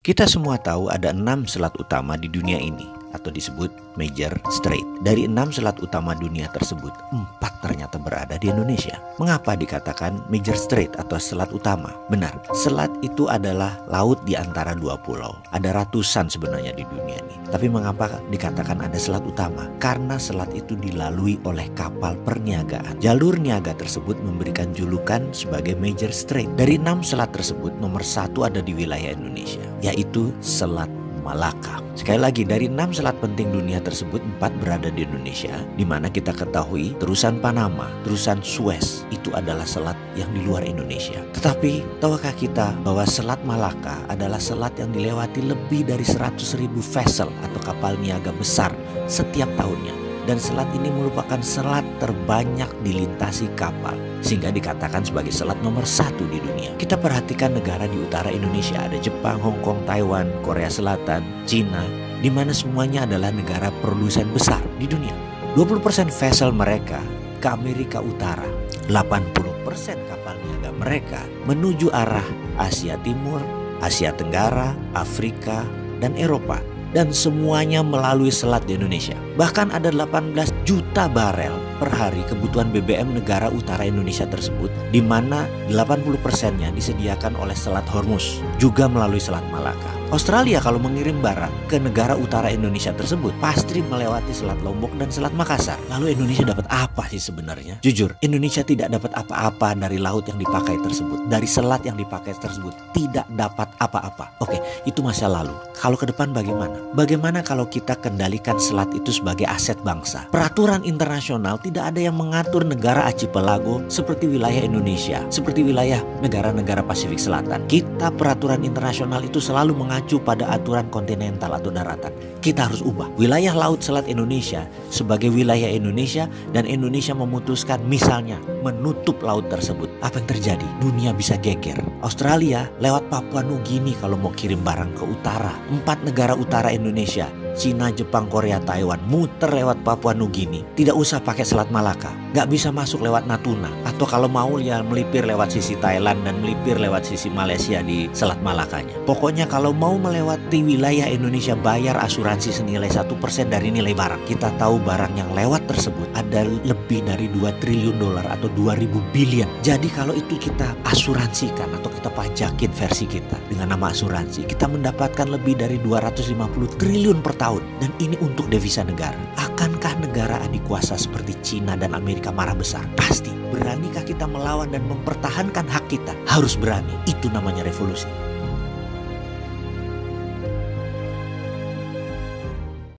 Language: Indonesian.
Kita semua tahu ada 6 selat utama di dunia ini, atau disebut Major Strait. Dari 6 selat utama dunia tersebut, 4 ternyata berada di Indonesia. Mengapa dikatakan Major Strait atau selat utama? Benar, selat itu adalah laut di antara 2 pulau. Ada ratusan sebenarnya di dunia ini. Tapi mengapa dikatakan ada selat utama? Karena selat itu dilalui oleh kapal perniagaan. Jalur niaga tersebut memberikan julukan sebagai Major Strait. Dari 6 selat tersebut, nomor 1 ada di wilayah Indonesia, yaitu Selat Malaka. Sekali lagi, dari 6 selat penting dunia tersebut, 4 berada di Indonesia, di mana kita ketahui terusan Panama, terusan Suez itu adalah selat yang di luar Indonesia. Tetapi tahukah kita bahwa Selat Malaka adalah selat yang dilewati lebih dari 100.000 vessel atau kapal niaga besar setiap tahunnya. Dan selat ini merupakan selat terbanyak dilintasi kapal, sehingga dikatakan sebagai selat nomor 1 di dunia. Kita perhatikan negara di utara Indonesia, ada Jepang, Hong Kong, Taiwan, Korea Selatan, Cina, di mana semuanya adalah negara produsen besar di dunia. 20% vessel mereka ke Amerika Utara, 80% kapal niaga mereka menuju arah Asia Timur, Asia Tenggara, Afrika, dan Eropa. Dan semuanya melalui selat di Indonesia. Bahkan ada 18 juta barel per hari kebutuhan BBM negara utara Indonesia tersebut, di mana 80%-nya disediakan oleh Selat Hormuz, juga melalui Selat Malaka. Australia kalau mengirim barang ke negara utara Indonesia tersebut pasti melewati Selat Lombok dan Selat Makassar. Lalu Indonesia dapat apa sih sebenarnya? Jujur, Indonesia tidak dapat apa-apa dari laut yang dipakai tersebut, dari selat yang dipakai tersebut, tidak dapat apa-apa. Oke, itu masa lalu. Kalau ke depan bagaimana? Bagaimana kalau kita kendalikan selat itu sebagai aset bangsa? Peraturan internasional tidak ada yang mengatur negara archipelago seperti wilayah Indonesia, seperti wilayah negara-negara Pasifik Selatan. Kita peraturan internasional itu selalu mengacu pada aturan kontinental atau daratan. Kita harus ubah wilayah laut selat Indonesia sebagai wilayah Indonesia, dan Indonesia memutuskan misalnya menutup laut tersebut. Apa yang terjadi? Dunia bisa geger. Australia lewat Papua Nugini kalau mau kirim barang ke utara. 4 negara utara Indonesia, Cina, Jepang, Korea, Taiwan, muter lewat Papua Nugini. Tidak usah pakai Selat Malaka, nggak bisa masuk lewat Natuna. Atau kalau mau ya melipir lewat sisi Thailand dan melipir lewat sisi Malaysia di Selat Malakanya. Pokoknya kalau mau melewati wilayah Indonesia, bayar asuransi senilai 1% dari nilai barang. Kita tahu barang yang lewat tersebut ada lebih dari 2 triliun dolar atau 2.000 billion. Jadi kalau itu kita asuransikan atau kita pajakin versi kita dengan nama asuransi, kita mendapatkan lebih dari 250 triliun per tahun. Dan ini untuk devisa negara. Akankah negara adik kuasa seperti Cina dan Amerika marah besar? Pasti. Beranikah kita melawan dan mempertahankan hak kita? Harus berani. Itu namanya revolusi.